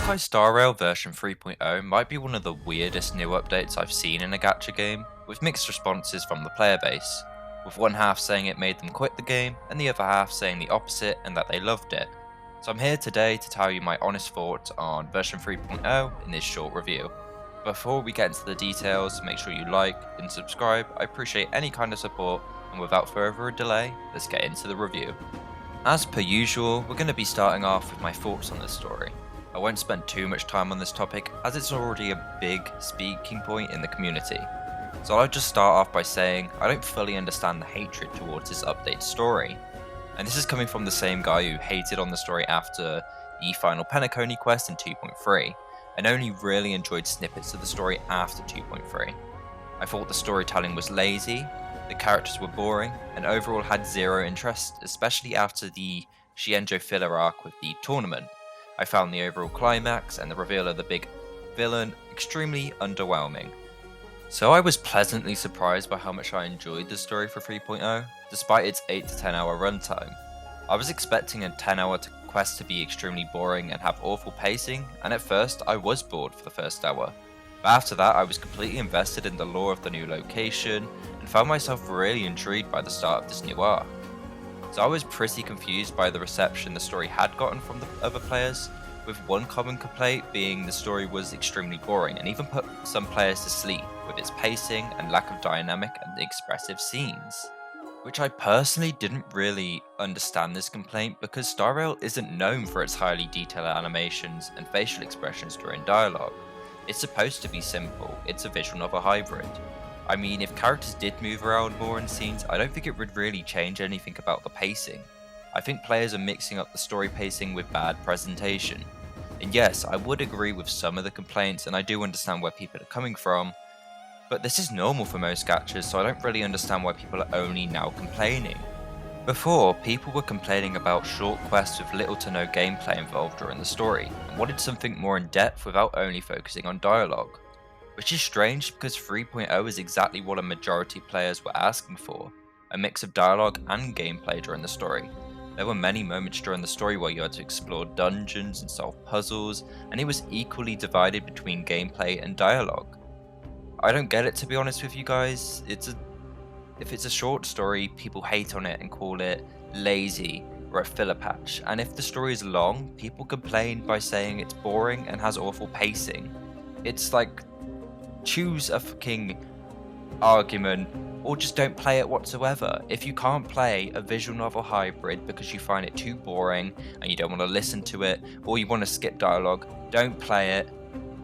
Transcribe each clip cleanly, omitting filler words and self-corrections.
honkaistarrail version 3.0 might be one of the weirdest new updates I've seen in a gacha game, with mixed responses from the player base, with one half saying it made them quit the game, and the other half saying the opposite and that they loved it. So I'm here today to tell you my honest thoughts on version 3.0 in this short review. Before we get into the details, make sure you like and subscribe. I appreciate any kind of support, and without further delay, let's get into the review. As per usual, we're going to be starting off with my thoughts on the story. I won't spend too much time on this topic as it's already a big speaking point in the community. So I'll just start off by saying I don't fully understand the hatred towards this update story. And this is coming from the same guy who hated on the story after the final Penacony quest in 2.3, and only really enjoyed snippets of the story after 2.3. I thought the storytelling was lazy, the characters were boring, and overall had zero interest, especially after the Shienjo filler arc with the tournament. I found the overall climax and the reveal of the big villain extremely underwhelming. So I was pleasantly surprised by how much I enjoyed the story for 3.0, despite its 8 to 10 hour runtime. I was expecting a 10 hour quest to be extremely boring and have awful pacing, and at first I was bored for the first hour. But after that I was completely invested in the lore of the new location, and found myself really intrigued by the start of this new arc. So I was pretty confused by the reception the story had gotten from the other players, with one common complaint being the story was extremely boring and even put some players to sleep with its pacing and lack of dynamic and expressive scenes. Which I personally didn't really understand this complaint because sRGB isn't known for its highly detailed animations and facial expressions during dialogue. It's supposed to be simple, it's a visual novel hybrid. I mean, if characters did move around more in scenes, I don't think it would really change anything about the pacing. I think players are mixing up the story pacing with bad presentation. And yes, I would agree with some of the complaints, and I do understand where people are coming from, but this is normal for most gachas, so I don't really understand why people are only now complaining. Before, people were complaining about short quests with little to no gameplay involved during the story, and wanted something more in depth without only focusing on dialogue. Which is strange because 3.0 is exactly what a majority of players were asking for, a mix of dialogue and gameplay during the story. There were many moments during the story where you had to explore dungeons and solve puzzles, and it was equally divided between gameplay and dialogue. I don't get it, to be honest with you guys. If it's a short story, people hate on it and call it lazy or a filler patch, and if the story is long, people complain by saying it's boring and has awful pacing. It's like, choose a fucking argument or just don't play it whatsoever. If you can't play a visual novel hybrid because you find it too boring and you don't want to listen to it, or you want to skip dialogue, don't play it,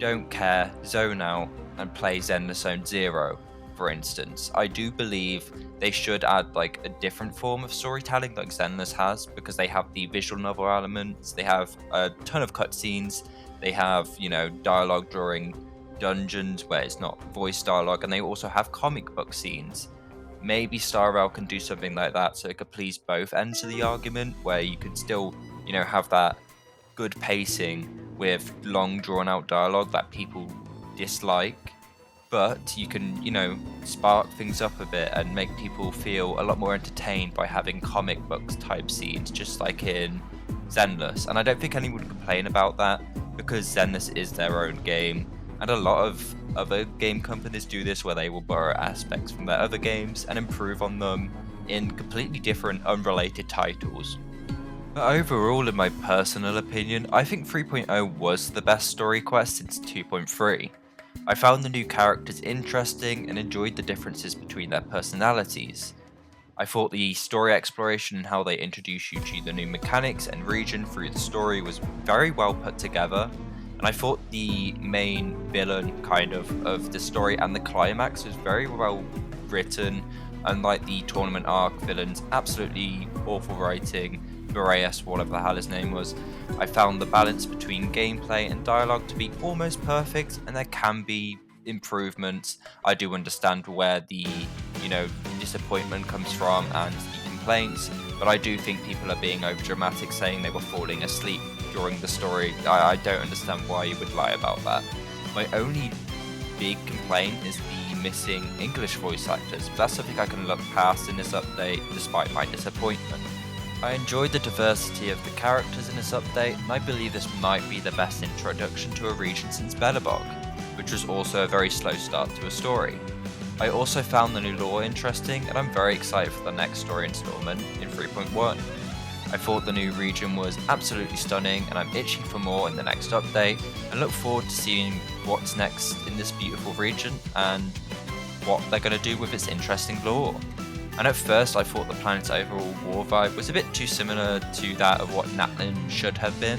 don't care, zone out and play Zenless Zone Zero, for instance. I do believe they should add like a different form of storytelling like Zenless has, because they have the visual novel elements, they have a ton of cutscenes, they have, dialogue during dungeons where it's not voice dialogue, and they also have comic book scenes. Maybe sRGB can do something like that so it could please both ends of the argument, where you could still, have that good pacing with long drawn out dialogue that people dislike, but you can, spark things up a bit and make people feel a lot more entertained by having comic books type scenes, just like in Zenless. And I don't think anyone would complain about that because Zenless is their own game. And a lot of other game companies do this, where they will borrow aspects from their other games and improve on them in completely different, unrelated titles. But overall, in my personal opinion, I think 3.0 was the best story quest since 2.3. I found the new characters interesting and enjoyed the differences between their personalities. I thought the story exploration and how they introduce you to the new mechanics and region through the story was very well put together. And I thought the main villain of the story and the climax was very well written, unlike the tournament arc villains, absolutely awful writing, Boreas, whatever the hell his name was. I found the balance between gameplay and dialogue to be almost perfect, and there can be improvements. I do understand where the, disappointment comes from and the complaints, but I do think people are being over dramatic, saying they were falling asleep during the story. I don't understand why you would lie about that. My only big complaint is the missing English voice actors, but that's something I can look past in this update despite my disappointment. I enjoyed the diversity of the characters in this update, and I believe this might be the best introduction to a region since Belobog, which was also a very slow start to a story. I also found the new lore interesting, and I'm very excited for the next story installment in 3.1. I thought the new region was absolutely stunning, and I'm itching for more in the next update, and look forward to seeing what's next in this beautiful region and what they're going to do with its interesting lore. And at first I thought the planet's overall war vibe was a bit too similar to that of what Natlin should have been,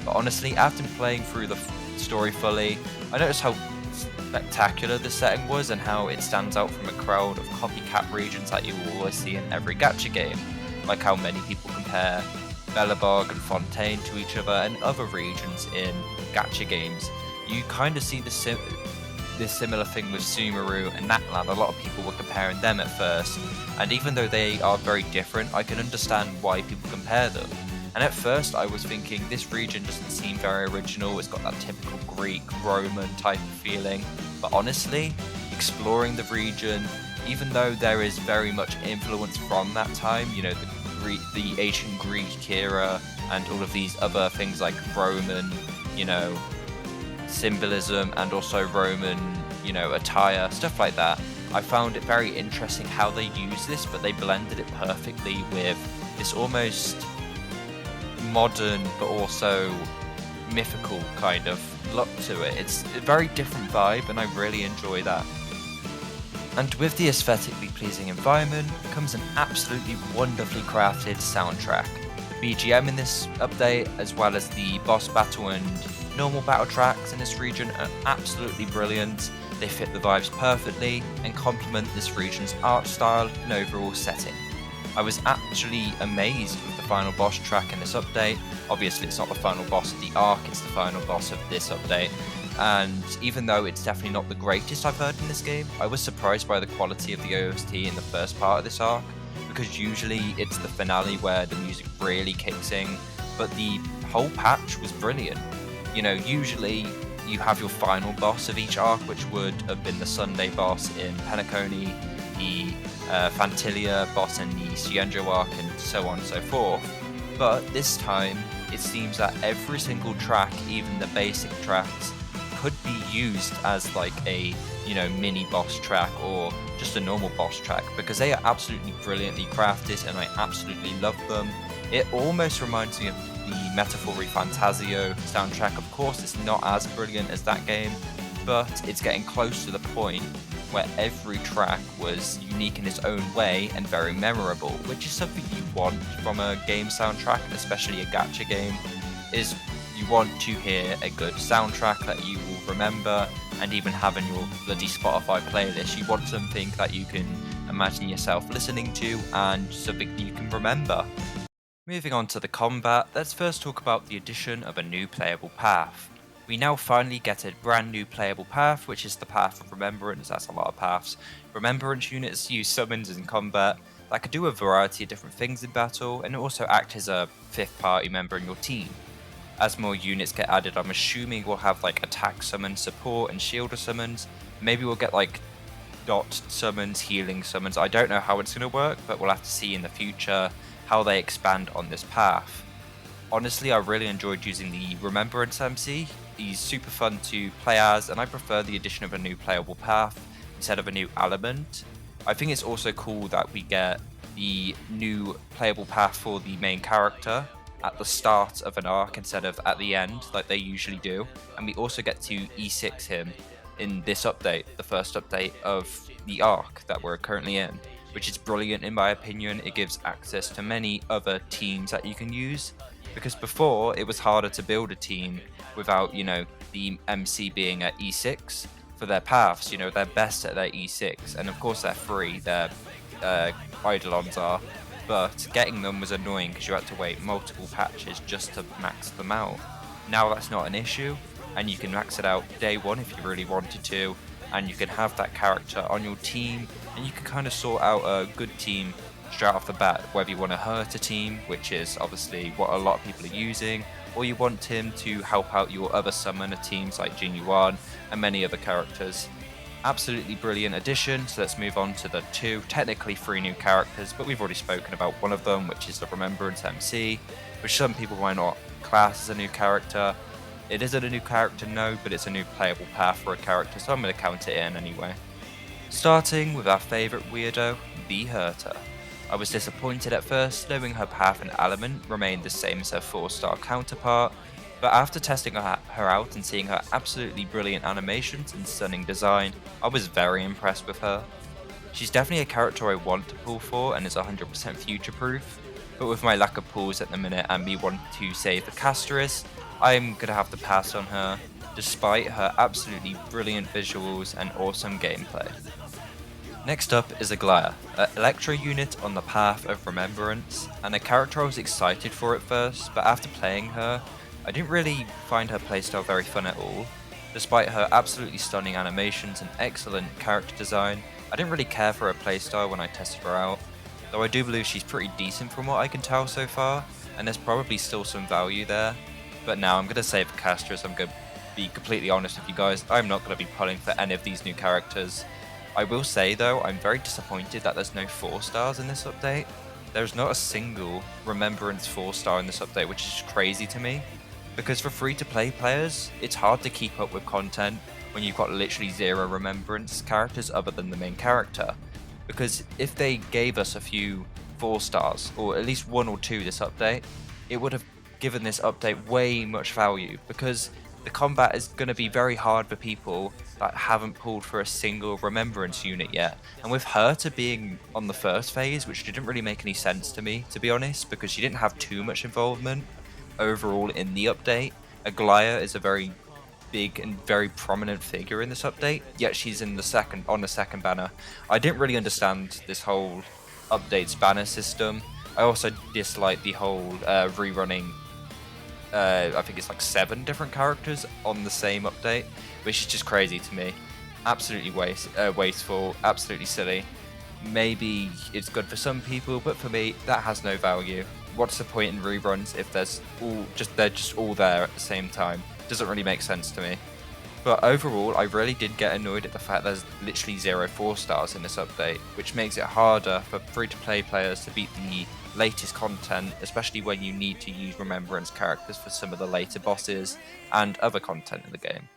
but honestly, after playing through the story fully, I noticed how spectacular the setting was and how it stands out from a crowd of copycat regions that you will always see in every gacha game, like how many people compare Belobog and Fontaine to each other and other regions in gacha games. You kind of see this similar thing with Sumeru and Natlan. A lot of people were comparing them at first, and even though they are very different, I can understand why people compare them. And at first I was thinking, this region doesn't seem very original, it's got that typical Greek, Roman type of feeling, but honestly, exploring the region, even though there is very much influence from that time, you know, the ancient Greek era and all of these other things like Roman, you know, symbolism and also Roman, you know, attire, stuff like that. I found it very interesting how they use this, but they blended it perfectly with this almost modern but also mythical kind of look to it. It's a very different vibe, and I really enjoy that. And with the aesthetically pleasing environment comes an absolutely wonderfully crafted soundtrack. The BGM in this update, as well as the boss battle and normal battle tracks in this region, are absolutely brilliant. They fit the vibes perfectly and complement this region's art style and overall setting. I was actually amazed with the final boss track in this update. Obviously it's not the final boss of the arc, it's the final boss of this update. And even though it's definitely not the greatest I've heard in this game, I was surprised by the quality of the OST in the first part of this arc, because usually it's the finale where the music really kicks in, but the whole patch was brilliant. You know, usually you have your final boss of each arc, which would have been the Sunday boss in Penacony, the Fantilia boss in the Xianzhou arc, and so on and so forth. But this time, it seems that every single track, even the basic tracks, could be used as like a, you know, mini boss track or just a normal boss track, because they are absolutely brilliantly crafted and I absolutely love them. It almost reminds me of the Metaphor Fantasio soundtrack. Of course, it's not as brilliant as that game, but it's getting close to the point where every track was unique in its own way and very memorable, which is something you want from a game soundtrack, especially a gacha game, is you want to hear a good soundtrack that you will remember and even have in your bloody Spotify playlist. You want something that you can imagine yourself listening to and something that you can remember. Moving on to the combat, let's first talk about the addition of a new playable path. We now finally get a brand new playable path, which is the path of Remembrance. That's a lot of paths. Remembrance units use summons in combat that could do a variety of different things in battle and also act as a fifth party member in your team. As more units get added, I'm assuming we'll have like attack summons, support and shielder summons. Maybe we'll get like dot summons, healing summons. I don't know how it's going to work, but we'll have to see in the future how they expand on this path. Honestly, I really enjoyed using the Remembrance MC. He's super fun to play as, and I prefer the addition of a new playable path instead of a new element. I think it's also cool that we get the new playable path for the main character at the start of an arc instead of at the end like they usually do, and we also get to E6 him in this update, the first update of the arc that we're currently in, which is brilliant in my opinion. It gives access to many other teams that you can use, because before it was harder to build a team without, you know, the MC being at E6 for their paths. You know, they're best at their E6, and of course they're free, their Eidolons are, but getting them was annoying because you had to wait multiple patches just to max them out. Now that's not an issue, and you can max it out day one if you really wanted to, and you can have that character on your team, and you can kind of sort out a good team straight off the bat, whether you want to hurt a team, which is obviously what a lot of people are using, or you want him to help out your other summoner teams like Jin Yuan and many other characters. Absolutely brilliant addition, so let's move on to the two, technically three new characters, but we've already spoken about one of them, which is the Remembrance MC, which some people might not class as a new character. It isn't a new character, no, but it's a new playable path for a character, so I'm going to count it in anyway. Starting with our favourite weirdo, the Herter. I was disappointed at first, knowing her path and element remained the same as her 4-star counterpart, but after testing her out and seeing her absolutely brilliant animations and stunning design, I was very impressed with her. She's definitely a character I want to pull for and is 100% future proof, but with my lack of pulls at the minute and me wanting to save the Casterus, I'm gonna have to pass on her, despite her absolutely brilliant visuals and awesome gameplay. Next up is Aglaya, an Electro unit on the path of Remembrance, and a character I was excited for at first, but after playing her, I didn't really find her playstyle very fun at all. Despite her absolutely stunning animations and excellent character design, I didn't really care for her playstyle when I tested her out, though I do believe she's pretty decent from what I can tell so far, and there's probably still some value there. But now I'm going to save the casters. I'm going to be completely honest with you guys, I'm not going to be pulling for any of these new characters. I will say though, I'm very disappointed that there's no 4 stars in this update. There's not a single Remembrance 4-star in this update, which is crazy to me. Because for free-to-play players, it's hard to keep up with content when you've got literally 0 Remembrance characters other than the main character. Because if they gave us a few 4 stars, or at least 1 or 2 this update, it would have given this update way much value, because the combat is going to be very hard for people that haven't pulled for a single Remembrance unit yet. And with her to being on the first phase, which didn't really make any sense to me, to be honest, because she didn't have too much involvement overall in the update. Aglaya is a very big and very prominent figure in this update, yet she's in on the second banner. I didn't really understand this whole update's banner system. I also dislike the whole rerunning. I think it's like 7 different characters on the same update, which is just crazy to me. Absolutely wasteful, absolutely silly. Maybe it's good for some people, but for me, that has no value. What's the point in reruns if they're just all there at the same time? Doesn't really make sense to me. But overall, I really did get annoyed at the fact there's literally 0 4 stars in this update, which makes it harder for free-to-play players to beat the latest content, especially when you need to use Remembrance characters for some of the later bosses and other content in the game.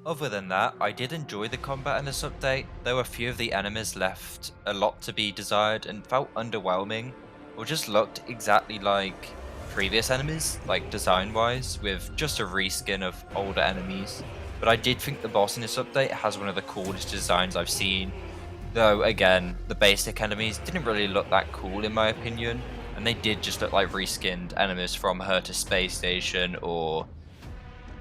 Other than that, I did enjoy the combat in this update, though a few of the enemies left a lot to be desired and felt underwhelming, or just looked exactly like previous enemies, like design-wise, with just a reskin of older enemies. But I did think the boss in this update has one of the coolest designs I've seen, though again, the basic enemies didn't really look that cool in my opinion, and they did just look like reskinned enemies from Herta Space Station or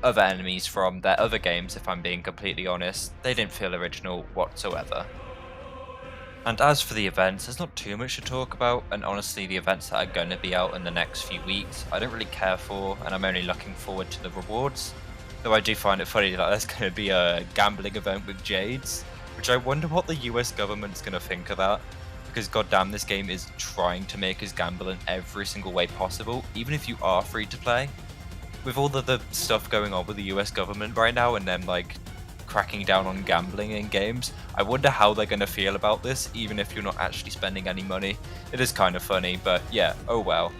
other enemies from their other games, if I'm being completely honest. They didn't feel original whatsoever. And as for the events, there's not too much to talk about, and honestly the events that are going to be out in the next few weeks, I don't really care for, and I'm only looking forward to the rewards. Though I do find it funny that there's going to be a gambling event with Jades, which I wonder what the US government's going to think of that, because goddamn, this game is trying to make us gamble in every single way possible, even if you are free to play. With all the stuff going on with the US government right now and them like cracking down on gambling in games, I wonder how they're going to feel about this, even if you're not actually spending any money. It is kind of funny, but yeah, oh well.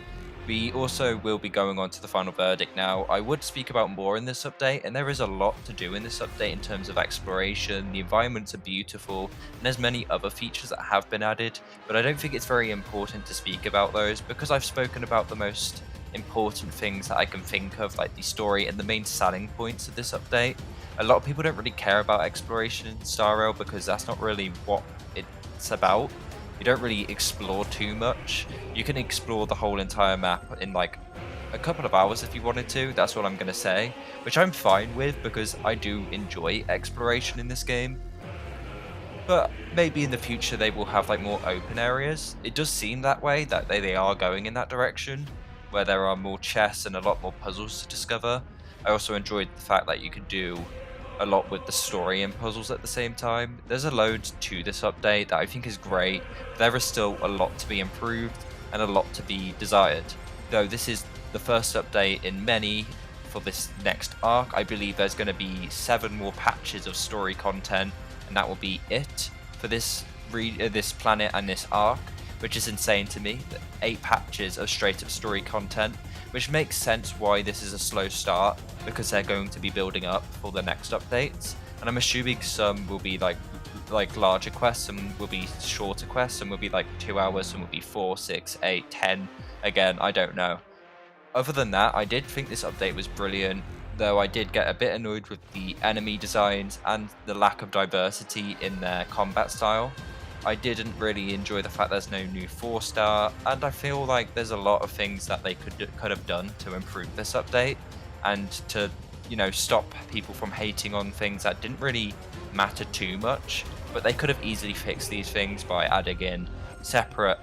We also will be going on to the final verdict now. I would speak about more in this update, and there is a lot to do in this update in terms of exploration. The environments are beautiful, and there's many other features that have been added, but I don't think it's very important to speak about those, because I've spoken about the most important things that I can think of, like the story and the main selling points of this update. A lot of people don't really care about exploration in sRGB because that's not really what it's about. You don't really explore too much. You can explore the whole entire map in like a couple of hours if you wanted to, that's what I'm going to say, which I'm fine with because I do enjoy exploration in this game. But maybe in the future they will have like more open areas. It does seem that way, that they are going in that direction, where there are more chests and a lot more puzzles to discover. I also enjoyed the fact that you could do a lot with the story and puzzles at the same time. There's a load to this update that I think is great. There is still a lot to be improved and a lot to be desired. Though this is the first update in many for this next arc, I believe there's going to be 7 more patches of story content and that will be it for this this planet and this arc, which is insane to me. 8 patches of straight up story content, which makes sense why this is a slow start, because they're going to be building up for the next updates, and I'm assuming some will be like larger quests, some will be shorter quests, some will be like 2 hours, some will be 4, 6, 8, 10. Again, I don't know. Other than that, I did think this update was brilliant, though I did get a bit annoyed with the enemy designs and the lack of diversity in their combat style. I didn't really enjoy the fact there's no new 4-star, and I feel like there's a lot of things that they could have done to improve this update, and to, you know, stop people from hating on things that didn't really matter too much. But they could have easily fixed these things by adding in separate,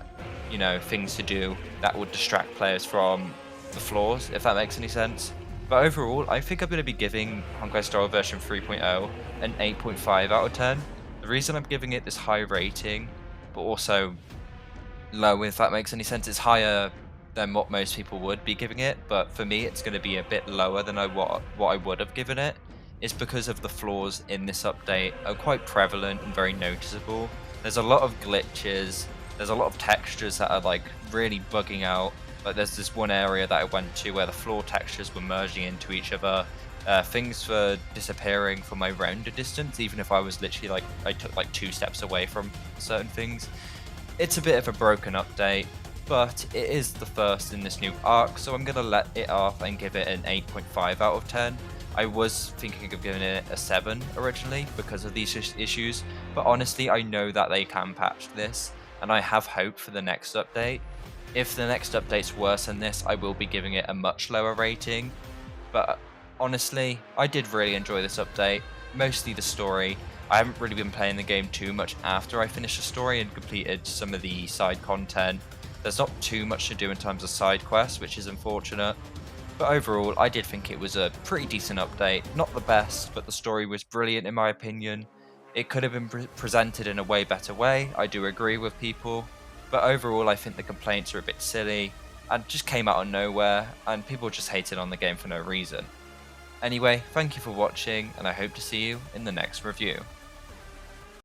you know, things to do that would distract players from the flaws, if that makes any sense. But overall, I think I'm going to be giving Honkai Star Rail version 3.0 an 8.5 out of 10. The reason I'm giving it this high rating, but also low, if that makes any sense, it's higher than what most people would be giving it, but for me it's going to be a bit lower than what I would have given it, is because of the flaws in this update are quite prevalent and very noticeable. There's a lot of glitches, there's a lot of textures that are like really bugging out. Like there's this one area that I went to where the floor textures were merging into each other. Things were disappearing from my render distance, even if I was literally like, I took like 2 steps away from certain things. It's a bit of a broken update, but it is the first in this new arc, so I'm going to let it off and give it an 8.5 out of 10. I was thinking of giving it a 7 originally because of these issues, but honestly I know that they can patch this, and I have hope for the next update. If the next update's worse than this, I will be giving it a much lower rating, but honestly, I did really enjoy this update, mostly the story. I haven't really been playing the game too much after I finished the story and completed some of the side content. There's not too much to do in terms of side quests, which is unfortunate. But overall, I did think it was a pretty decent update. Not the best, but the story was brilliant in my opinion. It could have been presented in a way better way, I do agree with people. But overall, I think the complaints are a bit silly and just came out of nowhere, and people just hated on the game for no reason. Anyway, thank you for watching, and I hope to see you in the next review.